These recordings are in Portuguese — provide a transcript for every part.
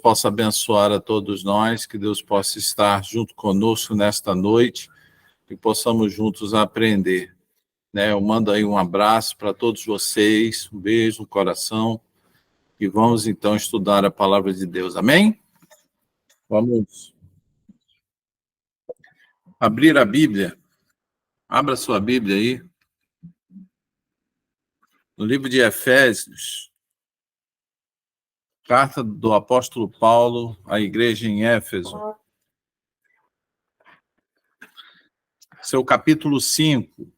possa abençoar a todos nós, que Deus possa estar junto conosco nesta noite, que possamos juntos aprender. Eu mando aí um abraço para todos vocês, um beijo no coração, e vamos então estudar a palavra de Deus. Amém? Vamos abrir a Bíblia. Abra sua Bíblia aí. No livro de Efésios, carta do apóstolo Paulo à igreja em Éfeso. Seu capítulo 5.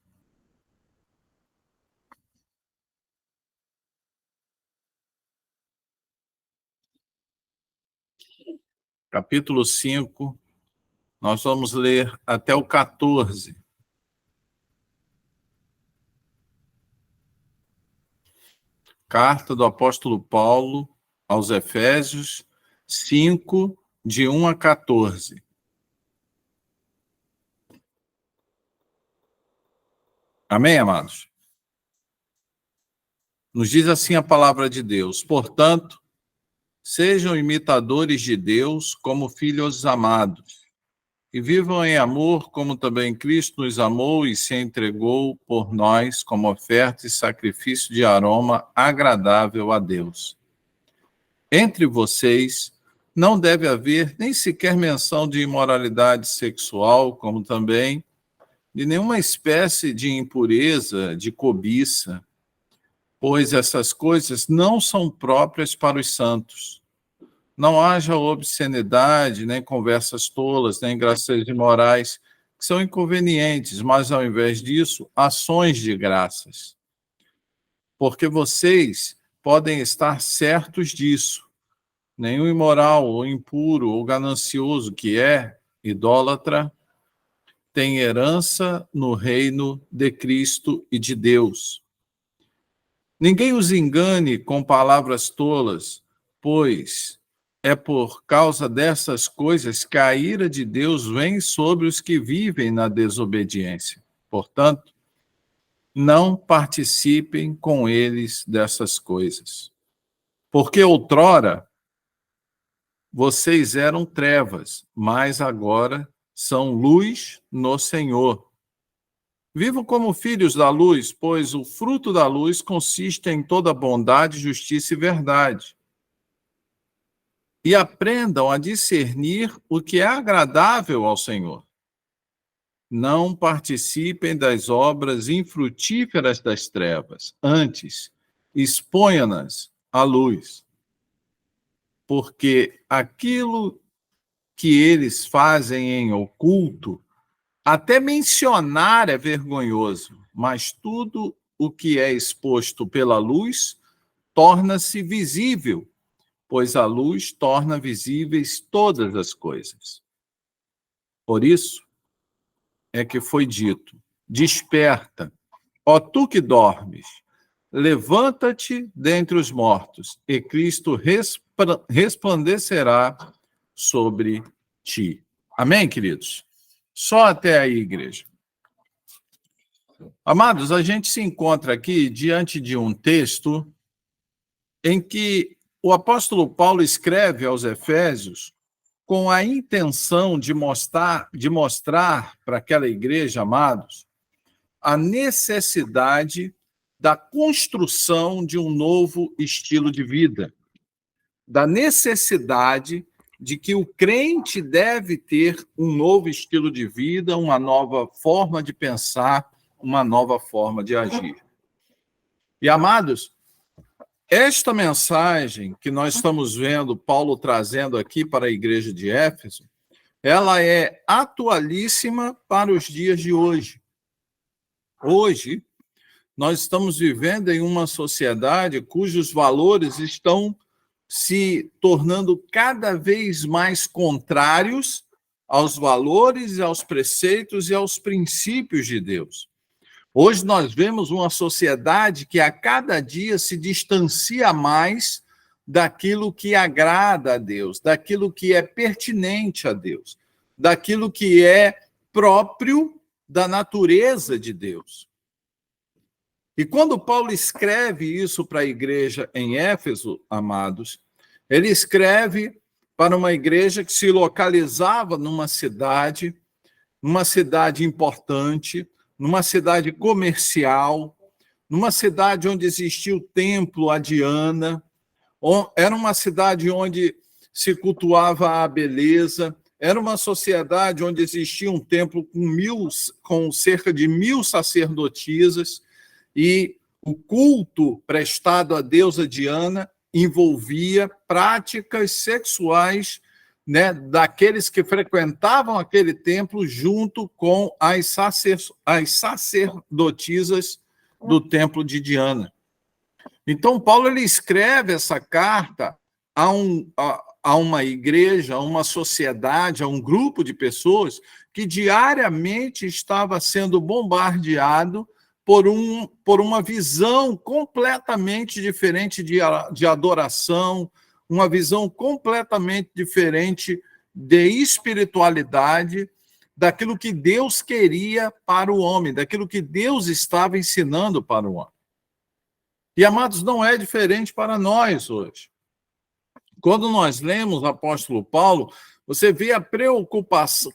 Capítulo 5, nós vamos ler até o 14. Carta do apóstolo Paulo aos Efésios 5, de 1 a 14. Amém, amados? Nos diz assim a palavra de Deus: portanto, sejam imitadores de Deus como filhos amados, e vivam em amor, como também Cristo nos amou e se entregou por nós como oferta e sacrifício de aroma agradável a Deus. Entre vocês não deve haver nem sequer menção de imoralidade sexual, como também de nenhuma espécie de impureza, de cobiça, pois essas coisas não são próprias para os santos. Não haja obscenidade, nem conversas tolas, nem graças imorais, que são inconvenientes, mas, ao invés disso, ações de graças. Porque vocês podem estar certos disso. Nenhum imoral, ou impuro, ou ganancioso que é idólatra, tem herança no reino de Cristo e de Deus. Ninguém os engane com palavras tolas, pois é por causa dessas coisas que a ira de Deus vem sobre os que vivem na desobediência. Portanto, não participem com eles dessas coisas. Porque outrora vocês eram trevas, mas agora são luz no Senhor. Vivam como filhos da luz, pois o fruto da luz consiste em toda bondade, justiça e verdade. E aprendam a discernir o que é agradável ao Senhor. Não participem das obras infrutíferas das trevas, antes, exponha-nas à luz. Porque aquilo que eles fazem em oculto, até mencionar é vergonhoso, mas tudo o que é exposto pela luz torna-se visível, pois a luz torna visíveis todas as coisas. Por isso é que foi dito: desperta, ó tu que dormes, levanta-te dentre os mortos, e Cristo resplandecerá sobre ti. Amém, queridos? Só até aí, igreja. Amados, a gente se encontra aqui diante de um texto em que o apóstolo Paulo escreve aos Efésios com a intenção de mostrar para aquela igreja, amados, a necessidade da construção de um novo estilo de vida, da necessidade de que o crente deve ter um novo estilo de vida, uma nova forma de pensar, uma nova forma de agir. E, amados, esta mensagem que nós estamos vendo Paulo trazendo aqui para a igreja de Éfeso, ela é atualíssima para os dias de hoje. Hoje, nós estamos vivendo em uma sociedade cujos valores estão se tornando cada vez mais contrários aos valores, aos preceitos e aos princípios de Deus. Hoje nós vemos uma sociedade que a cada dia se distancia mais daquilo que agrada a Deus, daquilo que é pertinente a Deus, daquilo que é próprio da natureza de Deus. E quando Paulo escreve isso para a igreja em Éfeso, amados, ele escreve para uma igreja que se localizava numa cidade importante, numa cidade comercial, numa cidade onde existia o templo a Diana, era uma cidade onde se cultuava a beleza, era uma sociedade onde existia um templo com cerca de 1.000 sacerdotisas, e o culto prestado à deusa Diana envolvia práticas sexuais, né, daqueles que frequentavam aquele templo junto com as sacerdotisas do templo de Diana. Então, Paulo ele escreve essa carta a uma igreja, a uma sociedade, a um grupo de pessoas que diariamente estava sendo bombardeado por uma visão completamente diferente de adoração, uma visão completamente diferente de espiritualidade, daquilo que Deus queria para o homem, daquilo que Deus estava ensinando para o homem. E, amados, não é diferente para nós hoje. Quando nós lemos o apóstolo Paulo, você vê a preocupação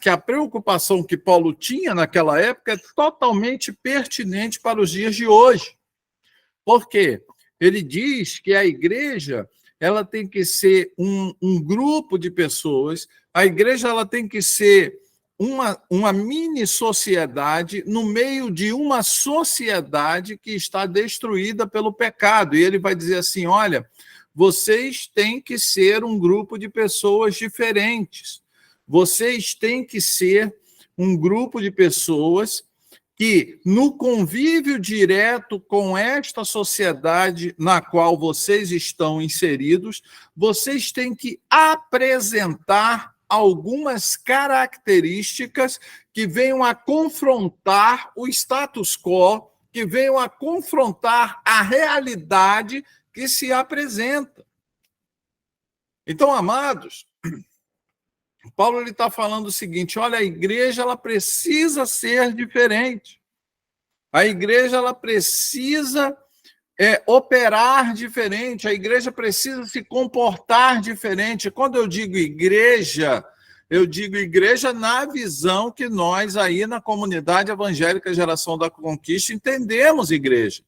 que Paulo tinha naquela época é totalmente pertinente para os dias de hoje. Por quê? Ele diz que a igreja ela tem que ser um grupo de pessoas, a igreja ela tem que ser uma mini-sociedade no meio de uma sociedade que está destruída pelo pecado. E ele vai dizer assim, olha, vocês têm que ser um grupo de pessoas diferentes. Vocês têm que ser um grupo de pessoas que, no convívio direto com esta sociedade na qual vocês estão inseridos, vocês têm que apresentar algumas características que venham a confrontar o status quo, que venham a confrontar a realidade que se apresenta. Então, amados, Paulo está falando o seguinte, olha, a igreja ela precisa ser diferente. A igreja ela precisa operar diferente, a igreja precisa se comportar diferente. Quando eu digo igreja na visão que nós aí na comunidade evangélica Geração da Conquista entendemos igreja.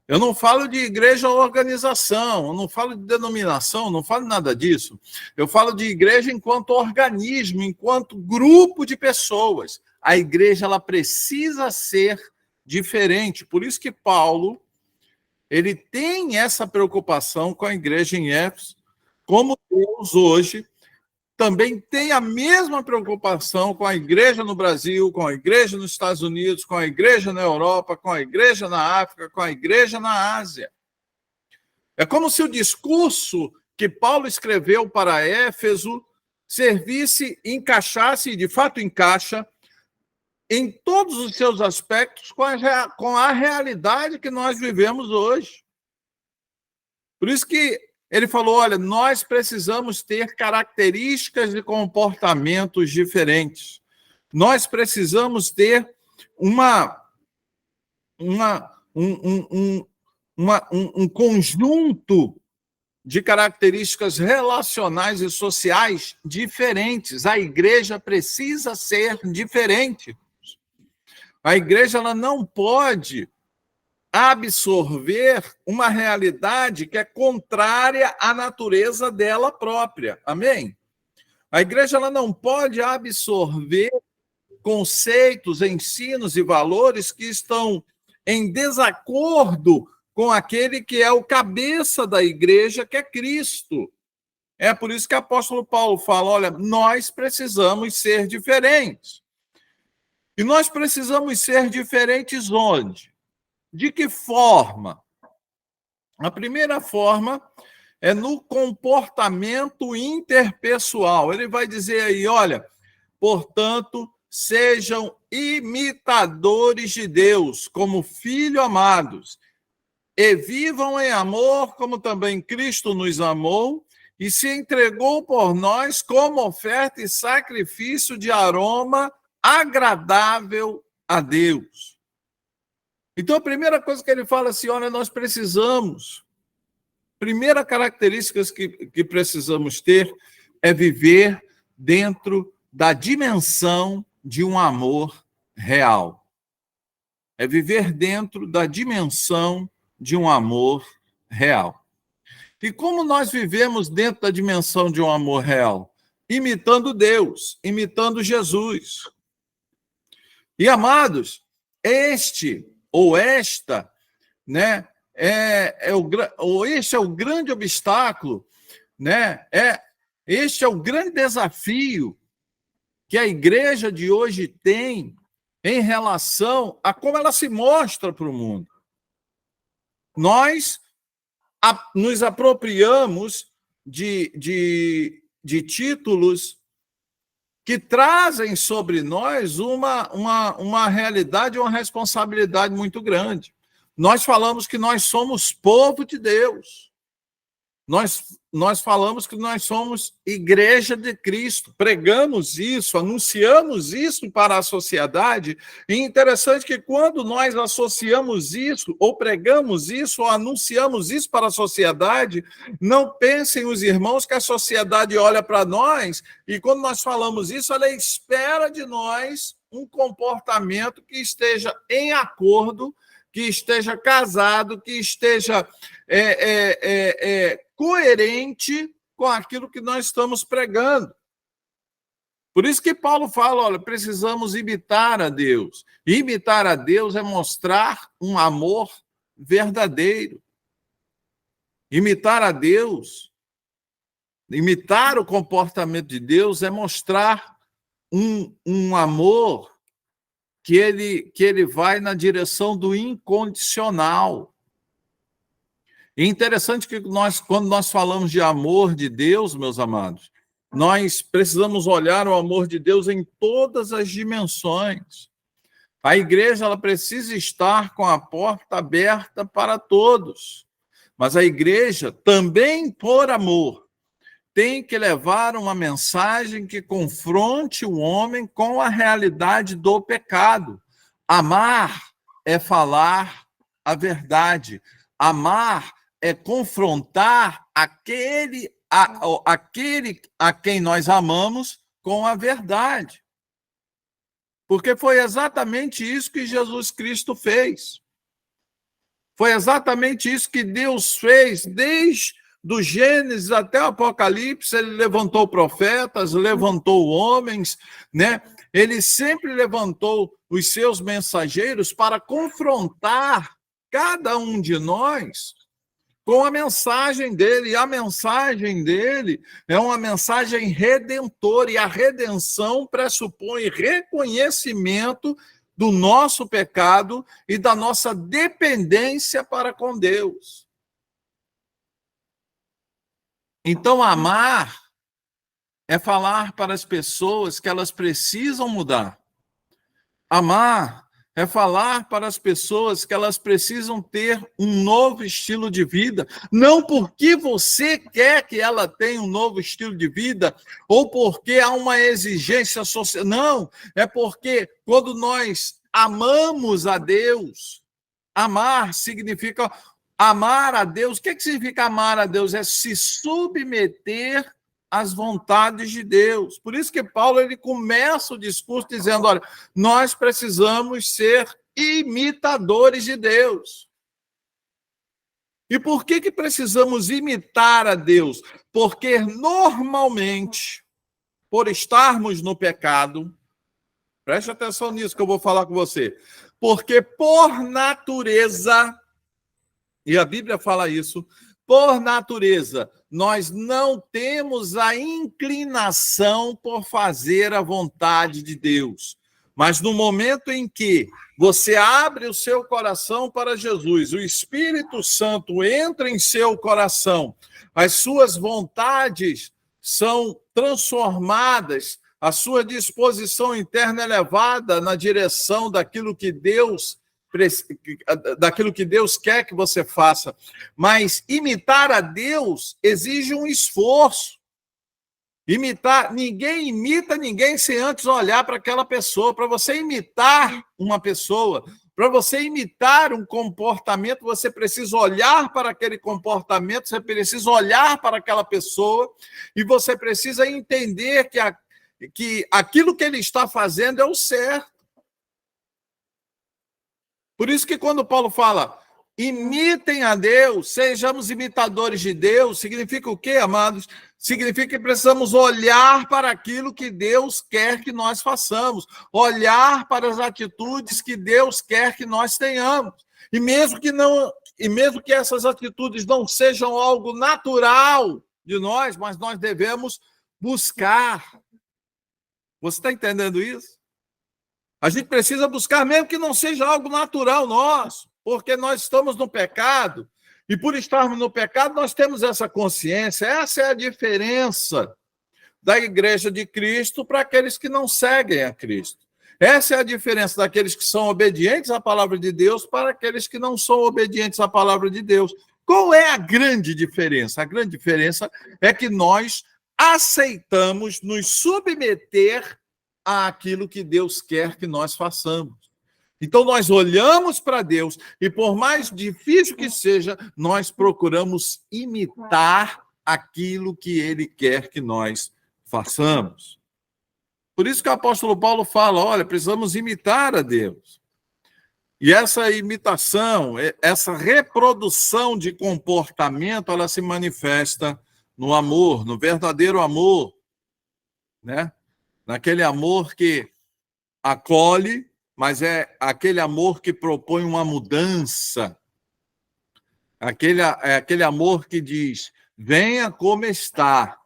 Eu não falo de igreja ou organização, eu não falo de denominação, não falo nada disso. Eu falo de igreja enquanto organismo, enquanto grupo de pessoas. A igreja ela precisa ser diferente. Por isso que Paulo ele tem essa preocupação com a igreja em Éfeso, como Deus hoje também tem a mesma preocupação com a igreja no Brasil, com a igreja nos Estados Unidos, com a igreja na Europa, com a igreja na África, com a igreja na Ásia. É como se o discurso que Paulo escreveu para Éfeso encaixasse, e de fato encaixa, em todos os seus aspectos com a realidade que nós vivemos hoje. Por isso que ele falou, olha, nós precisamos ter características de comportamentos diferentes. Nós precisamos ter um conjunto de características relacionais e sociais diferentes. A igreja precisa ser diferente. A igreja ela não pode absorver uma realidade que é contrária à natureza dela própria. Amém? A igreja ela não pode absorver conceitos, ensinos e valores que estão em desacordo com aquele que é o cabeça da igreja, que é Cristo. É por isso que o apóstolo Paulo fala, olha, nós precisamos ser diferentes. E nós precisamos ser diferentes onde? De que forma? A primeira forma é no comportamento interpessoal. Ele vai dizer aí, olha, portanto, sejam imitadores de Deus, como filhos amados, e vivam em amor, como também Cristo nos amou, e se entregou por nós como oferta e sacrifício de aroma agradável a Deus. Então, a primeira coisa que ele fala assim, olha, nós precisamos, primeira característica que precisamos ter, é viver dentro da dimensão de um amor real. É viver dentro da dimensão de um amor real. E como nós vivemos dentro da dimensão de um amor real? Imitando Deus, imitando Jesus. E, amados, este ou esta, né, este é o grande obstáculo, né? Este é o grande desafio que a igreja de hoje tem em relação a como ela se mostra para o mundo. Nós nos apropriamos de títulos que trazem sobre nós uma realidade, uma responsabilidade muito grande. Nós falamos que nós somos povo de Deus. Nós falamos que nós somos igreja de Cristo, pregamos isso, anunciamos isso para a sociedade, e interessante que quando nós associamos isso, ou pregamos isso, ou anunciamos isso para a sociedade, não pensem os irmãos que a sociedade olha para nós, e quando nós falamos isso, ela espera de nós um comportamento que esteja em acordo, que esteja casado, que esteja coerente com aquilo que nós estamos pregando. Por isso que Paulo fala, olha, precisamos imitar a Deus. Imitar a Deus é mostrar um amor verdadeiro. Imitar a Deus, imitar o comportamento de Deus é mostrar um amor que ele vai na direção do incondicional. E interessante que quando nós falamos de amor de Deus, meus amados, nós precisamos olhar o amor de Deus em todas as dimensões. A igreja ela precisa estar com a porta aberta para todos. Mas a igreja, também por amor, tem que levar uma mensagem que confronte o homem com a realidade do pecado. Amar é falar a verdade. Amar é confrontar aquele a quem nós amamos com a verdade. Porque foi exatamente isso que Jesus Cristo fez. Foi exatamente isso que Deus fez desde do Gênesis até o Apocalipse. Ele levantou profetas, levantou homens, né? Ele sempre levantou os seus mensageiros para confrontar cada um de nós com a mensagem dele. E a mensagem dele é uma mensagem redentora, e a redenção pressupõe reconhecimento do nosso pecado e da nossa dependência para com Deus. Então, amar é falar para as pessoas que elas precisam mudar. Amar é falar para as pessoas que elas precisam ter um novo estilo de vida, não porque você quer que ela tenha um novo estilo de vida, ou porque há uma exigência social. Não, é porque quando nós amamos a Deus, amar significa amar a Deus. O que significa amar a Deus? É se submeter às vontades de Deus. Por isso que Paulo ele começa o discurso dizendo, olha, nós precisamos ser imitadores de Deus. E por que precisamos imitar a Deus? Porque normalmente, por estarmos no pecado, preste atenção nisso que eu vou falar com você, porque por natureza, e a Bíblia fala isso, por natureza, nós não temos a inclinação por fazer a vontade de Deus. Mas no momento em que você abre o seu coração para Jesus, o Espírito Santo entra em seu coração, as suas vontades são transformadas, a sua disposição interna é levada na direção daquilo que Deus quer que você faça. Mas imitar a Deus exige um esforço. Ninguém imita ninguém sem antes olhar para aquela pessoa. Para você imitar uma pessoa, Para você imitar um comportamento, você precisa olhar para aquele comportamento, você precisa olhar para aquela pessoa e você precisa entender que aquilo que ele está fazendo é o certo. Por isso que quando Paulo fala, imitem a Deus, sejamos imitadores de Deus, significa o quê, amados? Significa que precisamos olhar para aquilo que Deus quer que nós façamos, olhar para as atitudes que Deus quer que nós tenhamos. E mesmo que essas atitudes não sejam algo natural de nós, mas nós devemos buscar. Você está entendendo isso? A gente precisa buscar, mesmo que não seja algo natural nosso, porque nós estamos no pecado. E por estarmos no pecado, nós temos essa consciência. Essa é a diferença da Igreja de Cristo para aqueles que não seguem a Cristo. Essa é a diferença daqueles que são obedientes à palavra de Deus para aqueles que não são obedientes à palavra de Deus. Qual é a grande diferença? A grande diferença é que nós aceitamos nos submeter àquilo que Deus quer que nós façamos. Então, nós olhamos para Deus e, por mais difícil que seja, nós procuramos imitar aquilo que Ele quer que nós façamos. Por isso que o apóstolo Paulo fala, olha, precisamos imitar a Deus. E essa imitação, essa reprodução de comportamento, ela se manifesta no amor, no verdadeiro amor, né? Naquele amor que acolhe, mas é aquele amor que propõe uma mudança. Aquele amor que diz, venha como está.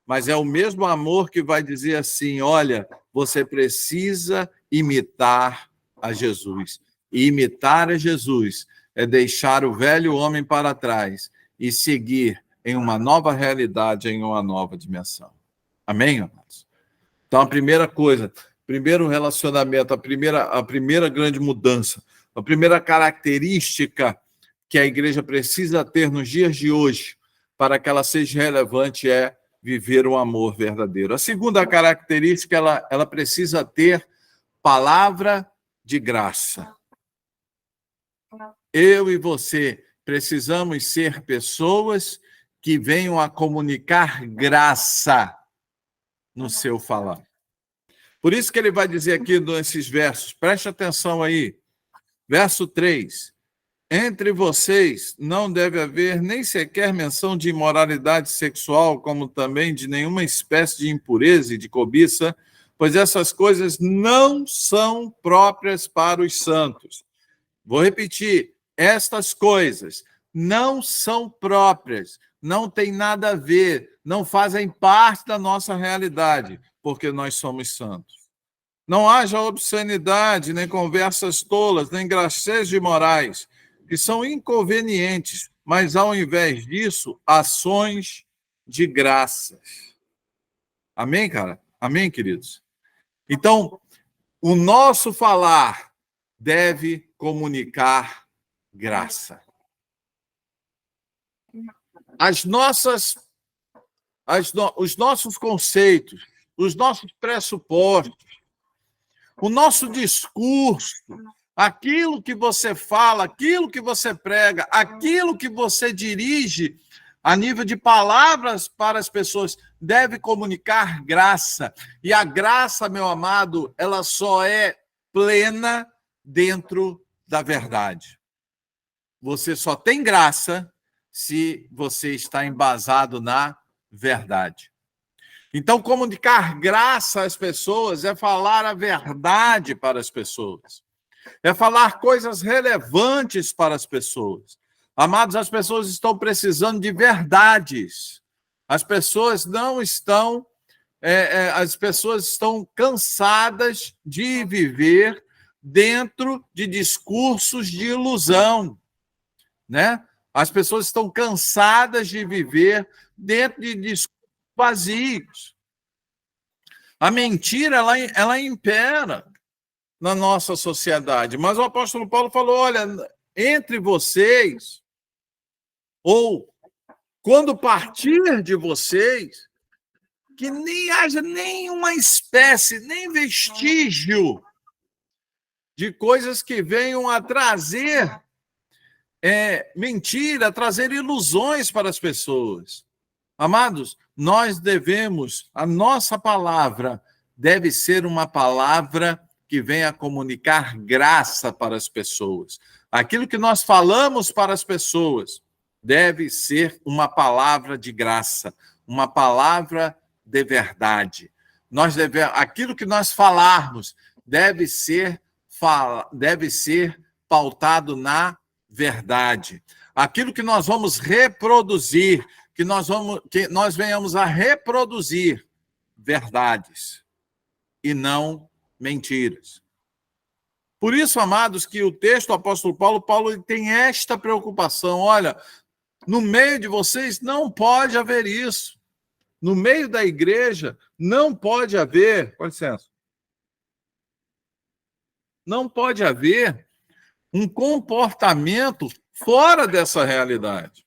Mas é o mesmo amor que vai dizer assim, olha, você precisa imitar a Jesus. E imitar a Jesus é deixar o velho homem para trás e seguir em uma nova realidade, em uma nova dimensão. Amém, amados? Então, a primeira coisa... Primeiro relacionamento, a primeira grande mudança, a primeira característica que a igreja precisa ter nos dias de hoje para que ela seja relevante é viver um amor verdadeiro. A segunda característica, ela precisa ter palavra de graça. Eu e você precisamos ser pessoas que venham a comunicar graça no seu falar. Por isso que ele vai dizer aqui nesses versos, preste atenção aí, verso 3, entre vocês não deve haver nem sequer menção de imoralidade sexual, como também de nenhuma espécie de impureza e de cobiça, pois essas coisas não são próprias para os santos. Vou repetir, estas coisas não são próprias, não tem nada a ver, não fazem parte da nossa realidade, porque nós somos santos. Não haja obscenidade, nem conversas tolas, nem gracejos imorais, que são inconvenientes, mas, ao invés disso, ações de graças. Amém, cara? Amém, queridos? Então, o nosso falar deve comunicar graça. Os nossos conceitos, os nossos pressupostos, o nosso discurso, aquilo que você fala, aquilo que você prega, aquilo que você dirige a nível de palavras para as pessoas, deve comunicar graça. E a graça, meu amado, ela só é plena dentro da verdade. Você só tem graça se você está embasado na verdade. Então, comunicar graça às pessoas é falar a verdade para as pessoas. É falar coisas relevantes para as pessoas. Amados, as pessoas estão precisando de verdades. As pessoas não estão... as pessoas estão cansadas de viver dentro de discursos de ilusão, né? As pessoas estão cansadas de viver dentro de discursos vazios. A mentira, ela impera na nossa sociedade. Mas o apóstolo Paulo falou, olha, entre vocês, ou quando partir de vocês, que nem haja nenhuma espécie, nem vestígio de coisas que venham a trazer mentira, trazer ilusões para as pessoas. Amados, a nossa palavra deve ser uma palavra que venha comunicar graça para as pessoas. Aquilo que nós falamos para as pessoas deve ser uma palavra de graça, uma palavra de verdade. Aquilo que nós falarmos deve ser pautado na verdade. Aquilo que nós vamos reproduzir, que nós venhamos a reproduzir verdades e não mentiras. Por isso, amados, que o texto do apóstolo Paulo tem esta preocupação. Olha, no meio de vocês não pode haver isso. No meio da igreja não pode haver, com licença, não pode haver um comportamento fora dessa realidade.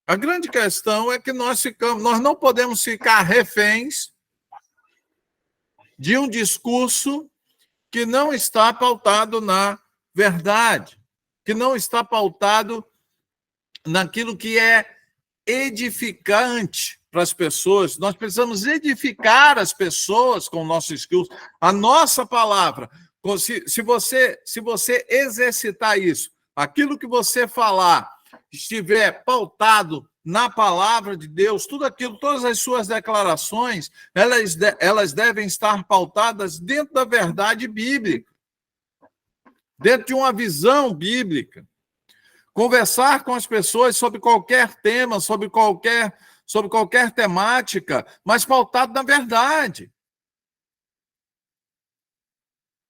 A grande questão é que nós não podemos ficar reféns de um discurso que não está pautado na verdade, que não está pautado naquilo que é edificante para as pessoas. Nós precisamos edificar as pessoas com o nosso discurso, a nossa palavra. Se você exercitar isso, aquilo que você falar estiver pautado na palavra de Deus, tudo aquilo, todas as suas declarações, elas devem estar pautadas dentro da verdade bíblica, dentro de uma visão bíblica. Conversar com as pessoas sobre qualquer tema, sobre qualquer temática, mas pautado na verdade.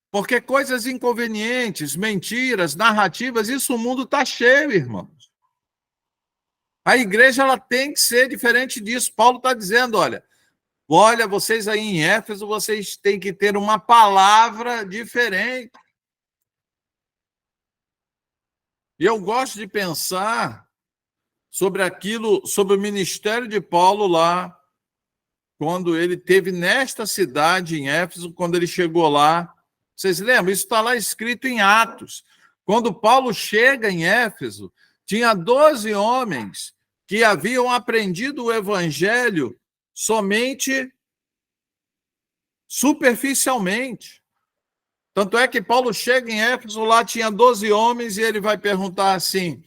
Porque coisas inconvenientes, mentiras, narrativas, isso o mundo está cheio, irmãos. A igreja ela tem que ser diferente disso. Paulo está dizendo, olha, vocês aí em Éfeso, vocês têm que ter uma palavra diferente. E eu gosto de pensar sobre o ministério de Paulo lá, quando ele teve nesta cidade, em Éfeso, quando ele chegou lá. Vocês lembram? Isso está lá escrito em Atos. Quando Paulo chega em Éfeso, tinha 12 homens que haviam aprendido o evangelho somente superficialmente. Tanto é que Paulo chega em Éfeso, lá tinha 12 homens, e ele vai perguntar assim,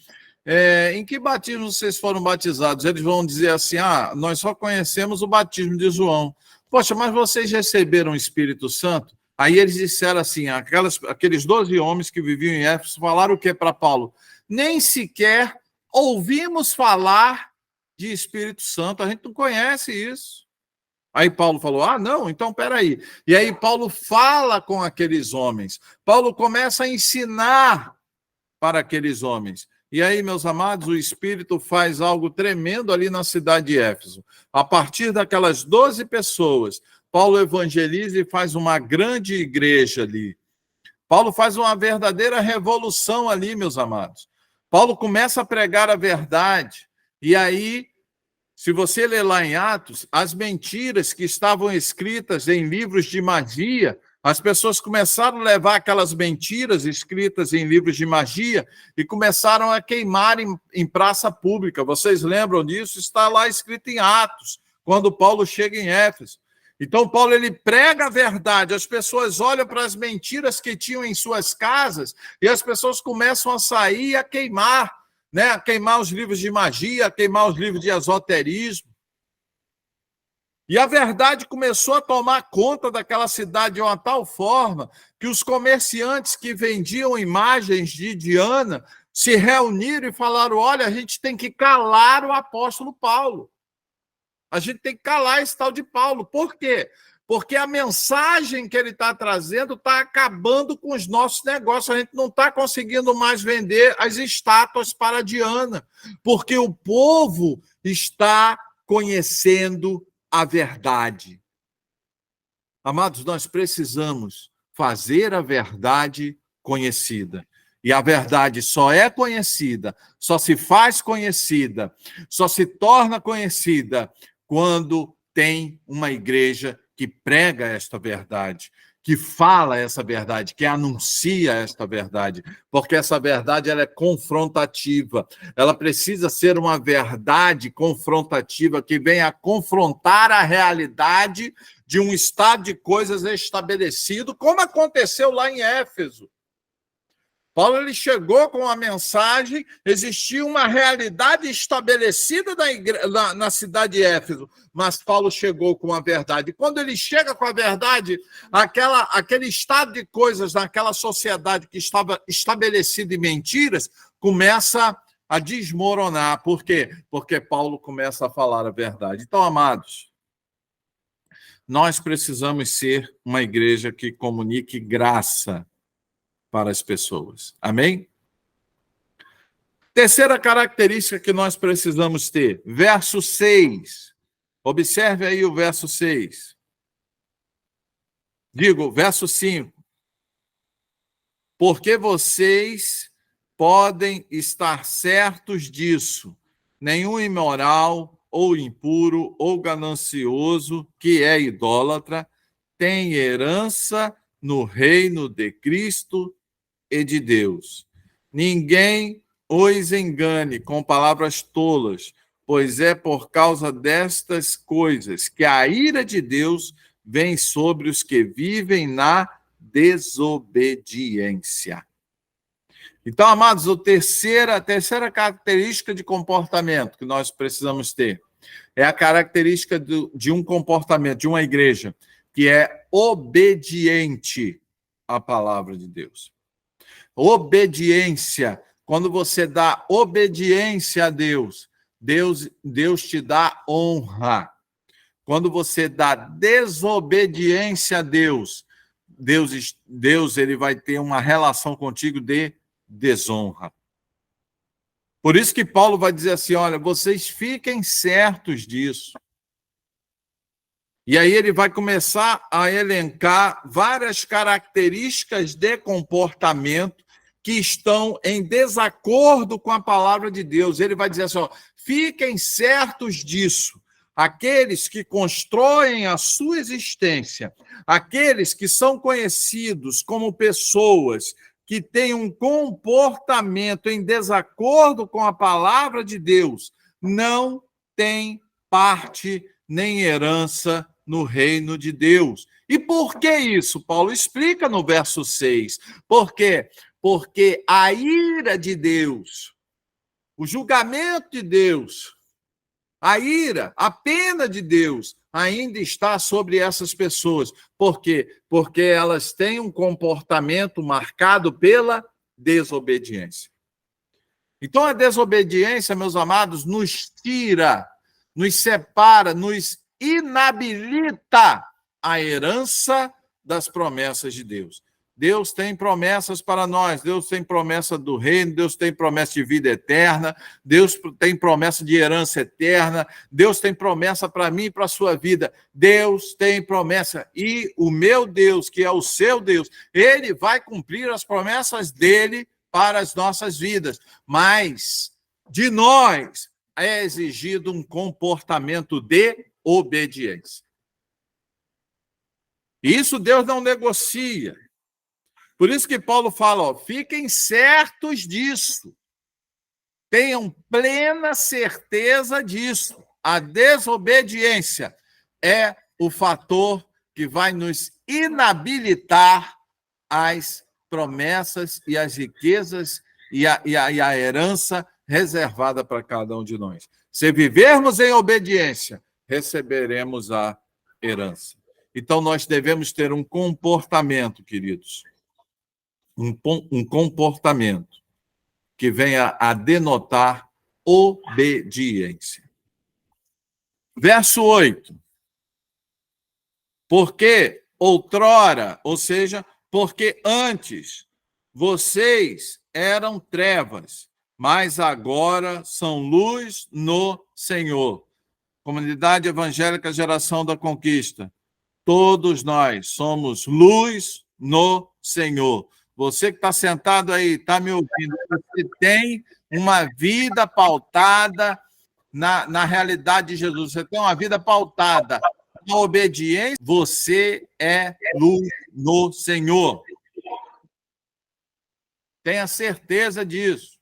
em que batismo vocês foram batizados? Eles vão dizer assim, nós só conhecemos o batismo de João. Poxa, mas vocês receberam o Espírito Santo? Aí eles disseram assim, aqueles 12 homens que viviam em Éfeso, falaram o que para Paulo? Nem sequer ouvimos falar de Espírito Santo, a gente não conhece isso. Aí Paulo falou, não, então peraí. E aí Paulo fala com aqueles homens. Paulo começa a ensinar para aqueles homens. E aí, meus amados, o Espírito faz algo tremendo ali na cidade de Éfeso. A partir daquelas 12 pessoas, Paulo evangeliza e faz uma grande igreja ali. Paulo faz uma verdadeira revolução ali, meus amados. Paulo começa a pregar a verdade. E aí, se você ler lá em Atos, as mentiras que estavam escritas em livros de magia, as pessoas começaram a levar aquelas mentiras escritas em livros de magia e começaram a queimar em praça pública. Vocês lembram disso? Está lá escrito em Atos, quando Paulo chega em Éfeso. Então, Paulo, ele prega a verdade, as pessoas olham para as mentiras que tinham em suas casas e as pessoas começam a sair e a queimar, né? A queimar os livros de magia, a queimar os livros de esoterismo. E a verdade começou a tomar conta daquela cidade de uma tal forma que os comerciantes que vendiam imagens de Diana se reuniram e falaram, olha, a gente tem que calar o apóstolo Paulo. A gente tem que calar esse tal de Paulo. Por quê? Porque a mensagem que ele está trazendo está acabando com os nossos negócios. A gente não está conseguindo mais vender as estátuas para Diana, porque o povo está conhecendo a verdade. Amados, nós precisamos fazer a verdade conhecida. E a verdade só é conhecida, só se faz conhecida, só se torna conhecida quando tem uma igreja que prega esta verdade. que fala essa verdade, que anuncia esta verdade, porque essa verdade ela é confrontativa. Ela precisa ser uma verdade confrontativa que venha confrontar a realidade de um estado de coisas estabelecido, como aconteceu lá em Éfeso. Paulo ele chegou com a mensagem, existia uma realidade estabelecida na cidade de Éfeso, mas Paulo chegou com a verdade. E quando ele chega com a verdade, aquele estado de coisas naquela sociedade que estava estabelecida em mentiras, começa a desmoronar. Por quê? Porque Paulo começa a falar a verdade. Então, amados, nós precisamos ser uma igreja que comunique graça para as pessoas. Amém? Terceira característica que nós precisamos ter, verso 6. Observe aí o verso 6. Digo, verso 5. Porque vocês podem estar certos disso. Nenhum imoral, ou impuro, ou ganancioso, que é idólatra, tem herança no reino de Cristo e de Deus. Ninguém os engane com palavras tolas, pois é por causa destas coisas que a ira de Deus vem sobre os que vivem na desobediência. Então, amados, a terceira característica de comportamento que nós precisamos ter é a característica de um comportamento, de uma igreja, que é obediente à palavra de Deus. Obediência. Quando você dá obediência a Deus, Deus te dá honra. Quando você dá desobediência a Deus, Deus ele vai ter uma relação contigo de desonra. Por isso que Paulo vai dizer assim, olha, vocês fiquem certos disso. E aí ele vai começar a elencar várias características de comportamento que estão em desacordo com a palavra de Deus. Ele vai dizer assim, ó, fiquem certos disso. Aqueles que constroem a sua existência, aqueles que são conhecidos como pessoas que têm um comportamento em desacordo com a palavra de Deus, não têm parte nem herança no reino de Deus. E por que isso? Paulo explica no verso 6. Por quê? Porque a ira de Deus, o julgamento de Deus, a ira, a pena de Deus ainda está sobre essas pessoas. Por quê? Porque elas têm um comportamento marcado pela desobediência. Então, a desobediência, meus amados, nos tira, nos separa, nos inabilita a herança das promessas de Deus. Deus tem promessas para nós, Deus tem promessa do reino, Deus tem promessa de vida eterna, Deus tem promessa de herança eterna, Deus tem promessa para mim e para a sua vida, Deus tem promessa, e o meu Deus, que é o seu Deus, ele vai cumprir as promessas dele para as nossas vidas, mas de nós é exigido um comportamento de obediência. Isso Deus não negocia. Por isso que Paulo fala, ó, fiquem certos disso. Tenham plena certeza disso. A desobediência é o fator que vai nos inabilitar às promessas e às riquezas e a herança reservada para cada um de nós. Se vivermos em obediência, receberemos a herança. Então, nós devemos ter um comportamento, queridos, um comportamento que venha a denotar obediência. Verso 8. Porque outrora, ou seja, porque antes vocês eram trevas, mas agora são luz no Senhor. Comunidade Evangélica Geração da Conquista, todos nós somos luz no Senhor. Você que está sentado aí, está me ouvindo, você tem uma vida pautada na realidade de Jesus. Você tem uma vida pautada a obediência, você é luz no Senhor. Tenha certeza disso.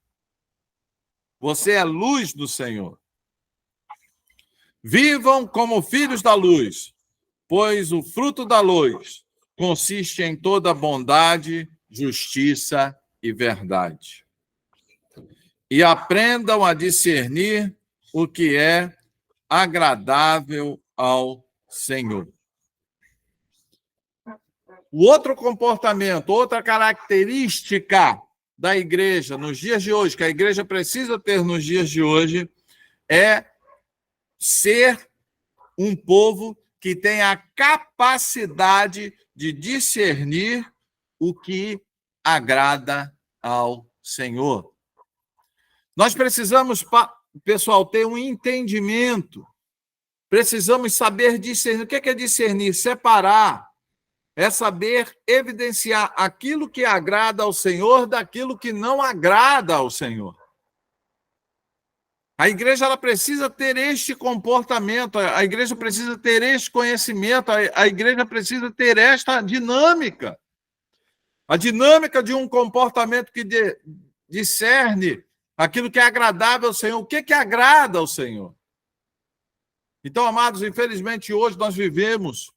Você é luz do Senhor. Vivam como filhos da luz, pois o fruto da luz consiste em toda bondade, justiça e verdade. E aprendam a discernir o que é agradável ao Senhor. O outro comportamento, outra característica da igreja nos dias de hoje, que a igreja precisa ter nos dias de hoje, é ser um povo que tem a capacidade de discernir o que agrada ao Senhor. Nós precisamos, pessoal, ter um entendimento. Precisamos saber discernir. O que é discernir? Separar. É saber evidenciar aquilo que agrada ao Senhor daquilo que não agrada ao Senhor. A igreja ela precisa ter este comportamento, a igreja precisa ter este conhecimento, a igreja precisa ter esta dinâmica. A dinâmica de um comportamento que discerne aquilo que é agradável ao Senhor. O que agrada ao Senhor? Então, amados, infelizmente, hoje nós vivemos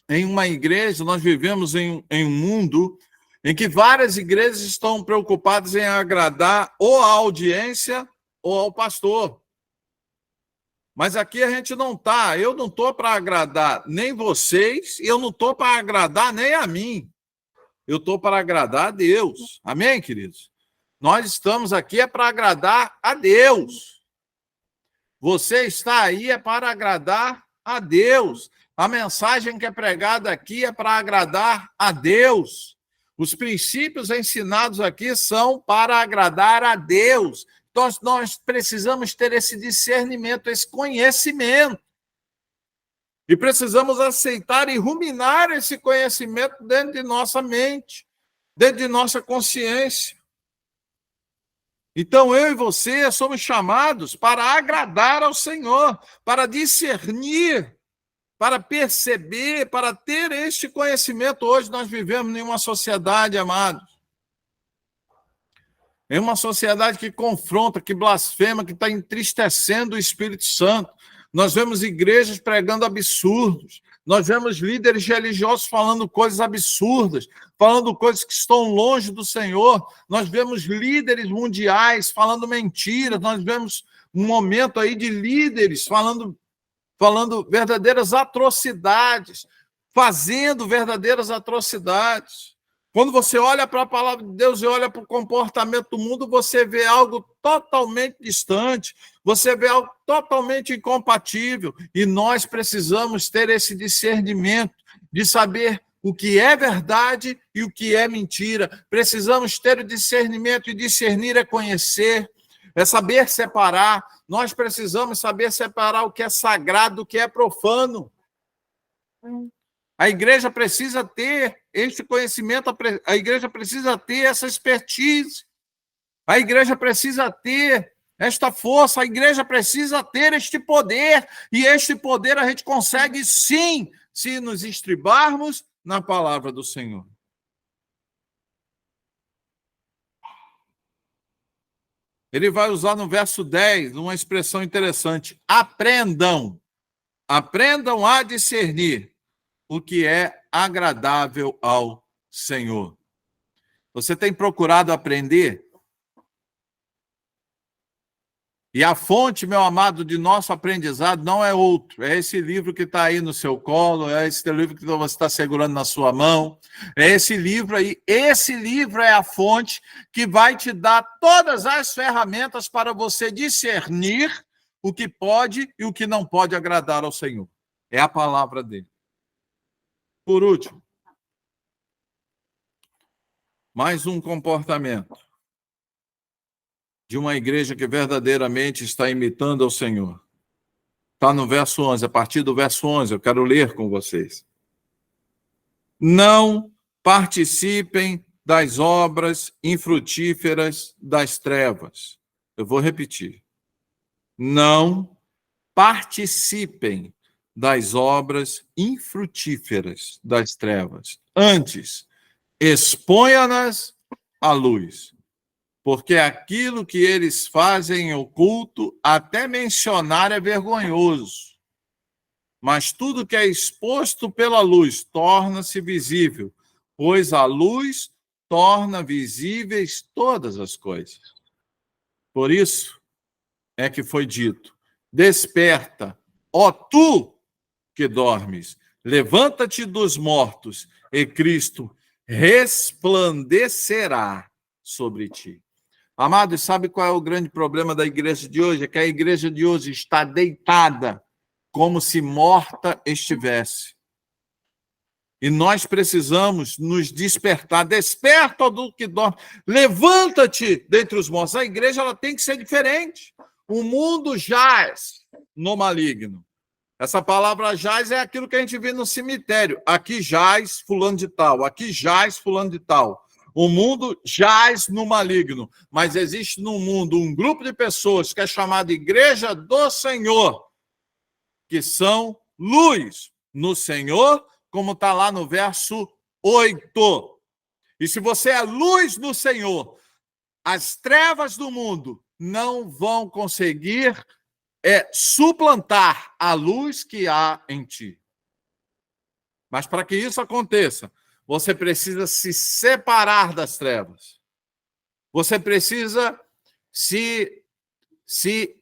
em uma igreja, nós vivemos em um mundo em que várias igrejas estão preocupadas em agradar ou a audiência ou ao pastor. Mas aqui a gente não está. Eu não estou para agradar nem vocês, e eu não estou para agradar nem a mim. Eu estou para agradar a Deus. Amém, queridos? Nós estamos aqui para agradar a Deus. Você está aí para agradar a Deus. A mensagem que é pregada aqui é para agradar a Deus. Os princípios ensinados aqui são para agradar a Deus. Então, nós precisamos ter esse discernimento, esse conhecimento. E precisamos aceitar e ruminar esse conhecimento dentro de nossa mente, dentro de nossa consciência. Então, eu e você somos chamados para agradar ao Senhor, para discernir, para perceber, para ter este conhecimento. Hoje nós vivemos em uma sociedade, amados, em uma sociedade que confronta, que blasfema, que está entristecendo o Espírito Santo. Nós vemos igrejas pregando absurdos, nós vemos líderes religiosos falando coisas absurdas, falando coisas que estão longe do Senhor, nós vemos líderes mundiais falando mentiras, nós vemos um momento aí de líderes falando verdadeiras atrocidades, fazendo verdadeiras atrocidades. Quando você olha para a palavra de Deus e olha para o comportamento do mundo, você vê algo totalmente distante, você vê algo totalmente incompatível, e nós precisamos ter esse discernimento de saber o que é verdade e o que é mentira. Precisamos ter o discernimento, e discernir é conhecer, é saber separar. Nós precisamos saber separar o que é sagrado do que é profano. A igreja precisa ter este conhecimento, a igreja precisa ter essa expertise, a igreja precisa ter esta força, a igreja precisa ter este poder, e este poder a gente consegue sim, se nos estribarmos na palavra do Senhor. Ele vai usar no verso 10 uma expressão interessante: aprendam a discernir o que é agradável ao Senhor. Você tem procurado aprender? E a fonte, meu amado, de nosso aprendizado não é outro. É esse livro que está aí no seu colo, é esse livro que você está segurando na sua mão, é esse livro aí. Esse livro é a fonte que vai te dar todas as ferramentas para você discernir o que pode e o que não pode agradar ao Senhor. É a palavra dele. Por último, mais um comportamento de uma igreja que verdadeiramente está imitando ao Senhor. Está no verso 11, a partir do verso 11, eu quero ler com vocês. Não participem das obras infrutíferas das trevas. Eu vou repetir. Não participem das obras infrutíferas das trevas. Antes, exponha-nas à luz, porque aquilo que eles fazem em oculto, até mencionar é vergonhoso. Mas tudo que é exposto pela luz torna-se visível, pois a luz torna visíveis todas as coisas. Por isso é que foi dito: desperta, ó tu que dormes, levanta-te dos mortos, e Cristo resplandecerá sobre ti. Amados, sabe qual é o grande problema da igreja de hoje? É que a igreja de hoje está deitada como se morta estivesse. E nós precisamos nos despertar. Desperta, ó do que dorme. Levanta-te dentre os mortos. A igreja ela tem que ser diferente. O mundo jaz no maligno. Essa palavra jaz é aquilo que a gente vê no cemitério. Aqui jaz fulano de tal, aqui jaz fulano de tal. O mundo jaz no maligno, mas existe no mundo um grupo de pessoas que é chamado Igreja do Senhor, que são luz no Senhor, como está lá no verso 8. E se você é luz no Senhor, as trevas do mundo não vão conseguir suplantar a luz que há em ti. Mas para que isso aconteça, você precisa se separar das trevas. Você precisa se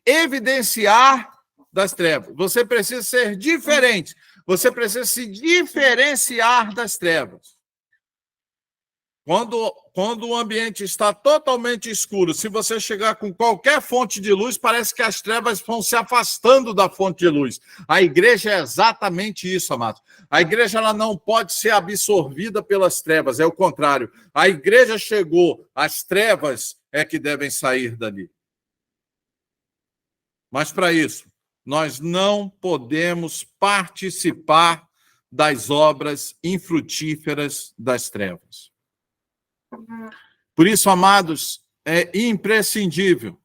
evidenciar das trevas. Você precisa ser diferente. Você precisa se diferenciar das trevas. Quando o ambiente está totalmente escuro, se você chegar com qualquer fonte de luz, parece que as trevas vão se afastando da fonte de luz. A igreja é exatamente isso, amados. A igreja ela não pode ser absorvida pelas trevas, é o contrário. A igreja chegou, as trevas é que devem sair dali. Mas para isso, nós não podemos participar das obras infrutíferas das trevas. Por isso, amados, é imprescindível,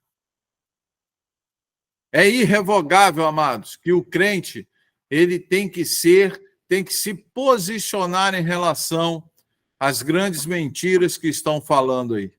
é irrevogável, amados, que o crente ele tem que se posicionar em relação às grandes mentiras que estão falando aí.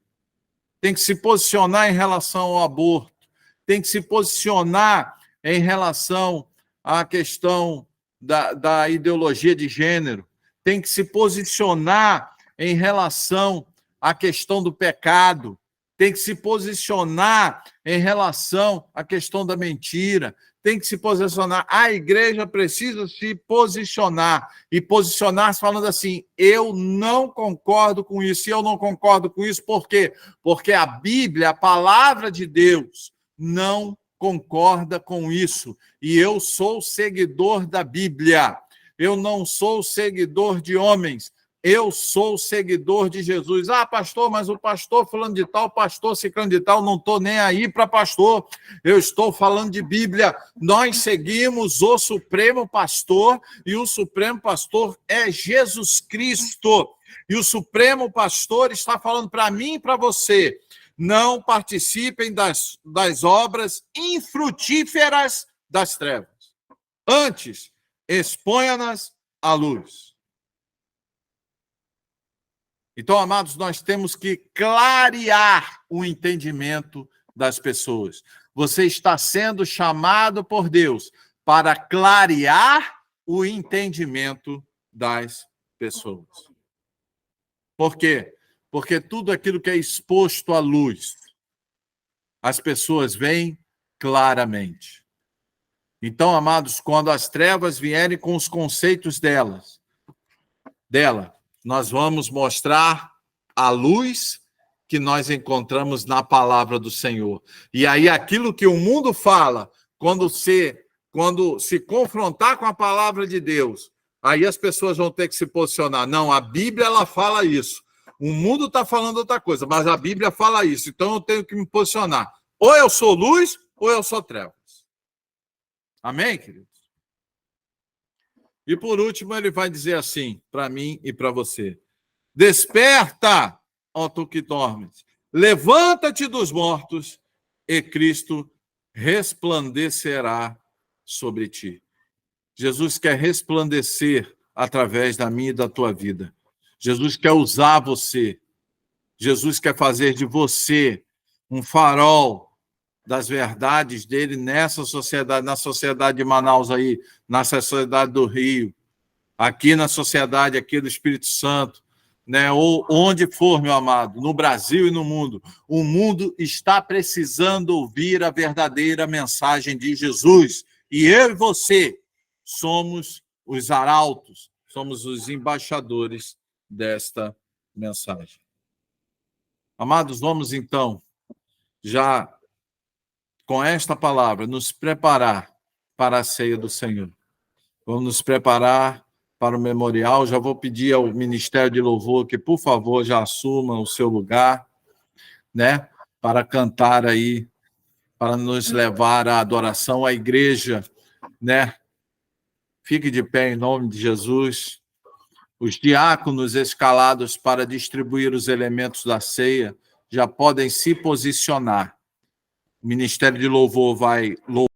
Tem que se posicionar em relação ao aborto, tem que se posicionar em relação à questão da ideologia de gênero, tem que se posicionar em relação à questão do pecado, tem que se posicionar em relação à questão da mentira, tem que se posicionar. A igreja precisa se posicionar, e posicionar-se falando assim: eu não concordo com isso. E eu não concordo com isso por quê? Porque a Bíblia, a palavra de Deus, não concorda com isso. E eu sou seguidor da Bíblia. Eu não sou seguidor de homens. Eu sou seguidor de Jesus. Ah, pastor, mas o pastor falando de tal, pastor ciclano de tal, não estou nem aí para pastor. Eu estou falando de Bíblia. Nós seguimos o Supremo Pastor, e o Supremo Pastor é Jesus Cristo. E o Supremo Pastor está falando para mim e para você: não participem das obras infrutíferas das trevas. Antes, exponha-nas à luz. Então, amados, nós temos que clarear o entendimento das pessoas. Você está sendo chamado por Deus para clarear o entendimento das pessoas. Por quê? Porque tudo aquilo que é exposto à luz, as pessoas veem claramente. Então, amados, quando as trevas vierem com os conceitos dela, nós vamos mostrar a luz que nós encontramos na palavra do Senhor. E aí aquilo que o mundo fala, quando se confrontar com a palavra de Deus, aí as pessoas vão ter que se posicionar. Não, a Bíblia ela fala isso. O mundo está falando outra coisa, mas a Bíblia fala isso. Então eu tenho que me posicionar. Ou eu sou luz, ou eu sou trevas. Amém, queridos? E por último, ele vai dizer assim, para mim e para você: desperta, ó tu que dormes, levanta-te dos mortos, e Cristo resplandecerá sobre ti. Jesus quer resplandecer através da minha e da tua vida. Jesus quer usar você. Jesus quer fazer de você um farol das verdades dele nessa sociedade, na sociedade de Manaus aí, na sociedade do Rio, aqui na sociedade aqui do Espírito Santo, né? Ou onde for, meu amado, no Brasil e no mundo. O mundo está precisando ouvir a verdadeira mensagem de Jesus. E eu e você somos os arautos, somos os embaixadores desta mensagem. Amados, vamos então, já com esta palavra, nos preparar para a ceia do Senhor. Vamos nos preparar para o memorial. Já vou pedir ao Ministério de Louvor que, por favor, já assuma o seu lugar, né? Para cantar aí, para nos levar à adoração à igreja, né? Fique de pé em nome de Jesus. Os diáconos escalados para distribuir os elementos da ceia já podem se posicionar. O Ministério de Louvor vai louvar.